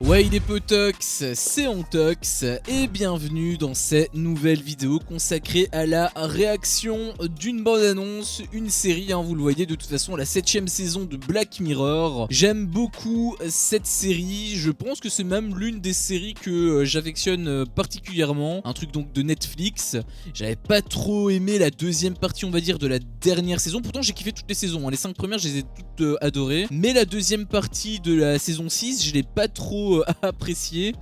Ouais, il est Potox, c'est Ontox et bienvenue dans cette nouvelle vidéo consacrée à la réaction d'une bande-annonce, une série, vous le voyez de toute façon, la 7ème saison de Black Mirror. J'aime beaucoup cette série, je pense que c'est même l'une des séries que j'affectionne particulièrement, un truc donc de Netflix. J'avais pas trop aimé la deuxième partie, on va dire, de la dernière saison, pourtant j'ai kiffé toutes les saisons, les 5 premières je les ai toutes adorées, mais la deuxième partie de la saison 6, je l'ai pas trop apprécié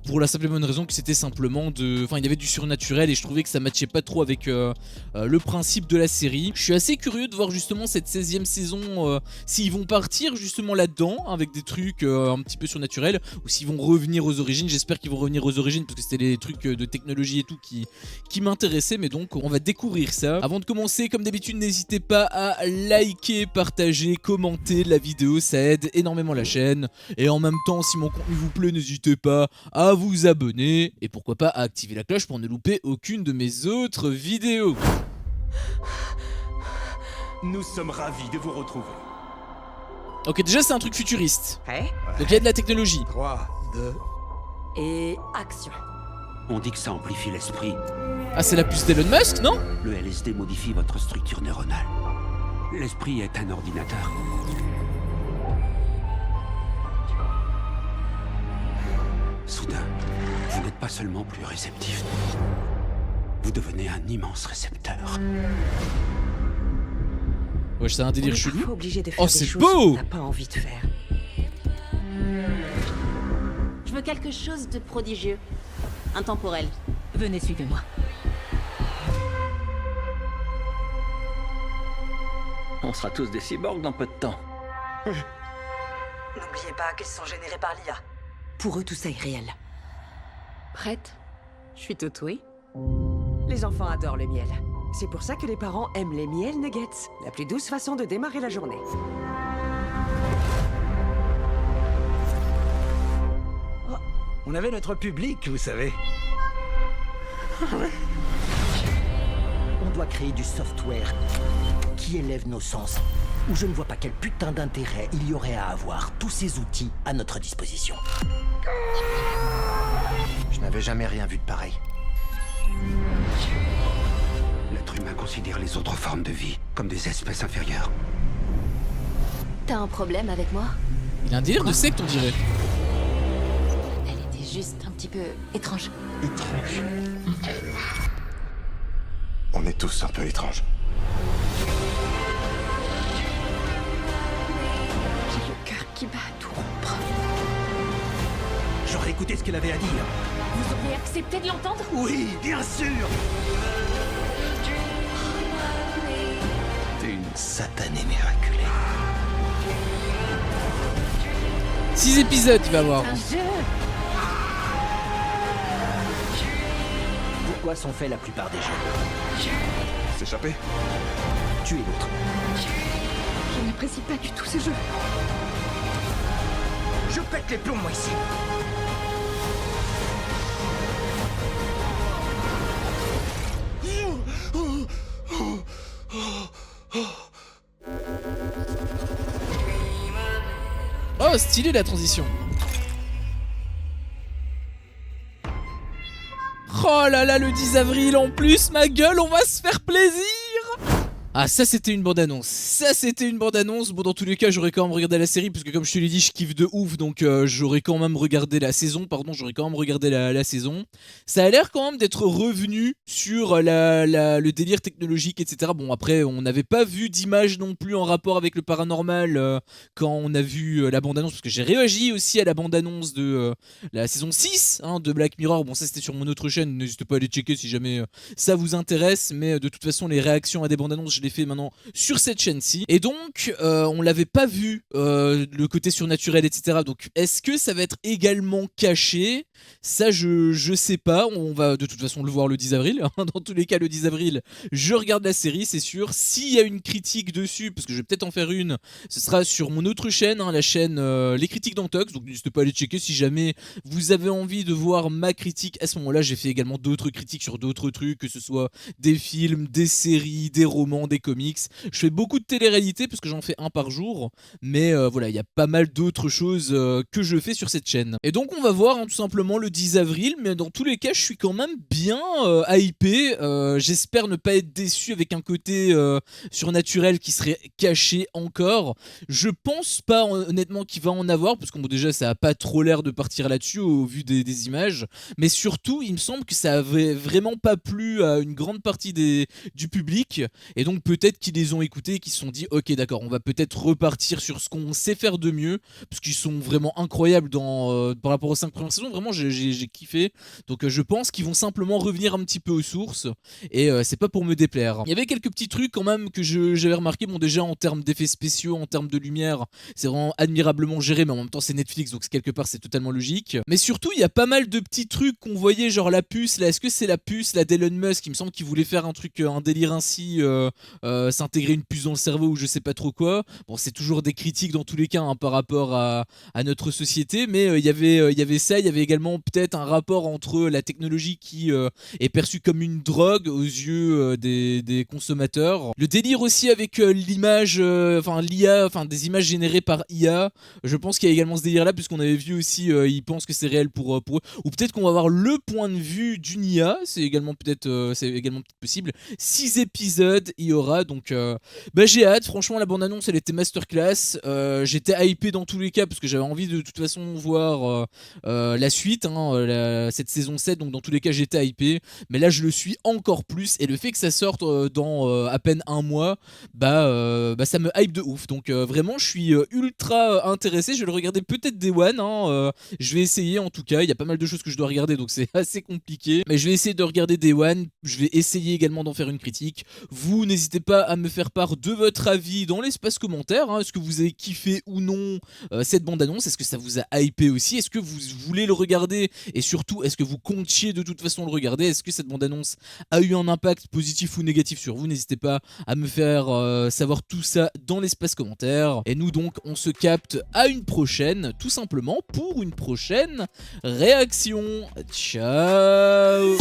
pour la simple et bonne raison que c'était simplement il y avait du surnaturel et je trouvais que ça matchait pas trop avec le principe de la série. Je suis assez curieux de voir justement cette 16ème saison s'ils vont partir justement là-dedans avec des trucs un petit peu surnaturels ou s'ils vont revenir aux origines. J'espère qu'ils vont revenir aux origines parce que c'était les trucs de technologie et tout qui m'intéressaient, mais donc on va découvrir ça. Avant de commencer, comme d'habitude, n'hésitez pas à liker, partager, commenter la vidéo, ça aide énormément la chaîne. Et en même temps, si mon contenu vous plaît, n'hésitez pas à vous abonner et pourquoi pas à activer la cloche pour ne louper aucune de mes autres vidéos. Nous sommes ravis de vous retrouver. Ok, déjà c'est un truc futuriste. Prêt ? Donc il y a de la technologie. 3, 2... Et action. On dit que ça amplifie l'esprit. Ah, c'est la puce d'Elon Musk, non? Le LSD modifie votre structure neuronale. L'esprit est un ordinateur. Soudain, vous n'êtes pas seulement plus réceptif. Vous devenez un immense récepteur. Ouais, c'est un délire On est chelou. parfois obligé de faire Oh, des c'est choses beau! qu'on n'a pas envie de faire. Je veux quelque chose de prodigieux. Intemporel. Venez, suivez-moi. On sera tous des cyborgs dans peu de temps. N'oubliez pas qu'ils sont générés par l'IA. Pour eux, tout ça est réel. Prête? Je suis toute oui. Les enfants adorent le miel. C'est pour ça que les parents aiment les miel nuggets. La plus douce façon de démarrer la journée. On avait notre public, vous savez. On doit créer du software qui élève nos sens. Où je ne vois pas quel putain d'intérêt il y aurait à avoir tous ces outils à notre disposition. Je n'avais jamais rien vu de pareil. L'être humain considère les autres formes de vie comme des espèces inférieures. T'as un problème avec moi? Il y a un délire de secte, on dirait. Elle était juste un petit peu étrange. On est tous un peu étranges. J'ai le cœur qui bat à tout rompre. J'aurais écouté ce qu'elle avait à dire. Vous auriez accepté de l'entendre? Oui, bien sûr. T'es une satanée miraculée. 6 épisodes, il va avoir. Un jeu! Pourquoi sont faits la plupart des jeux? S'échapper? Tuer l'autre. Je n'apprécie pas du tout ce jeu. Je pète les plombs, moi, ici. Oh, stylé la transition. Oh là là, le 10 avril en plus, ma gueule, on va se faire plaisir. Ah, ça c'était une bande-annonce. Ça c'était une bande-annonce. Bon, dans tous les cas, j'aurais quand même regardé la série parce que comme je te l'ai dit, je kiffe de ouf, donc j'aurais quand même regardé la saison. J'aurais quand même regardé la saison. Ça a l'air quand même d'être revenu sur le délire technologique, etc. Bon, après, on n'avait pas vu d'image non plus en rapport avec le paranormal quand on a vu la bande-annonce, parce que j'ai réagi aussi à la bande-annonce de la saison 6 de Black Mirror. Bon, ça c'était sur mon autre chaîne, n'hésitez pas à aller checker si jamais ça vous intéresse, mais de toute façon, les réactions à des bandes-annonces, je les fais maintenant sur cette chaîne-ci. Et donc, on l'avait pas vu, le côté surnaturel, etc. Donc, est-ce que ça va être également caché? Ça, je sais pas. On va de toute façon le voir le 10 avril. Dans tous les cas, le 10 avril, je regarde la série, c'est sûr. S'il y a une critique dessus, parce que je vais peut-être en faire une, ce sera sur mon autre chaîne, la chaîne Les Critiques d'Ontox. Donc, n'hésitez pas à aller checker si jamais vous avez envie de voir ma critique. À ce moment-là, j'ai fait également d'autres critiques sur d'autres trucs, que ce soit des films, des séries, des romans, des des comics. Je fais beaucoup de télé-réalité parce que j'en fais un par jour, mais voilà, il y a pas mal d'autres choses que je fais sur cette chaîne. Et donc on va voir tout simplement le 10 avril, mais dans tous les cas je suis quand même bien hypé. J'espère ne pas être déçu avec un côté surnaturel qui serait caché encore. Je pense pas honnêtement qu'il va en avoir, parce que bon, déjà ça a pas trop l'air de partir là-dessus au vu des images, mais surtout il me semble que ça avait vraiment pas plu à une grande partie du public, et donc peut-être qu'ils les ont écoutés et qu'ils se sont dit ok d'accord, on va peut-être repartir sur ce qu'on sait faire de mieux, parce qu'ils sont vraiment incroyables par rapport aux 5 premières saisons. Vraiment j'ai kiffé, donc je pense qu'ils vont simplement revenir un petit peu aux sources, et c'est pas pour me déplaire. Il y avait quelques petits trucs quand même que j'avais remarqué. Bon, déjà en termes d'effets spéciaux, en termes de lumière, c'est vraiment admirablement géré, mais en même temps c'est Netflix, donc quelque part c'est totalement logique. Mais surtout il y a pas mal de petits trucs qu'on voyait, genre la puce là. Est-ce que c'est la puce là d'Elon Musk? Il me semble qu'il voulait faire un truc, un délire ainsi, s'intégrer une puce dans le cerveau ou je sais pas trop quoi. Bon, c'est toujours des critiques dans tous les cas par rapport à notre société, mais il y avait ça. Il y avait également peut-être un rapport entre la technologie qui est perçue comme une drogue aux yeux des consommateurs. Le délire aussi avec l'image, l'IA, des images générées par IA. Je pense qu'il y a également ce délire là, puisqu'on avait vu aussi, ils pensent que c'est réel pour eux. Ou peut-être qu'on va avoir le point de vue d'une IA, c'est également peut-être possible. 6 épisodes il y aura, donc j'ai hâte. Franchement la bande-annonce elle était masterclass. J'étais hypé dans tous les cas parce que j'avais envie de toute façon voir la suite, cette saison 7, donc dans tous les cas j'étais hypé, mais là je le suis encore plus, et le fait que ça sorte dans à peine un mois, ça me hype de ouf. Donc vraiment je suis ultra intéressé. Je vais le regarder peut-être Day One, je vais essayer. En tout cas il y a pas mal de choses que je dois regarder, donc c'est assez compliqué, mais je vais essayer de regarder Day One. Je vais essayer également d'en faire une critique. Vous n'hésitez pas à me faire part de votre avis dans l'espace commentaire, est-ce que vous avez kiffé ou non cette bande annonce? Est-ce que ça vous a hypé aussi? Est-ce que vous voulez le regarder, et surtout est-ce que vous comptiez de toute façon le regarder? Est-ce que cette bande annonce a eu un impact positif ou négatif sur vous? N'hésitez pas à me faire savoir tout ça dans l'espace commentaire. Et nous donc on se capte à une prochaine, tout simplement pour une prochaine réaction. Ciao.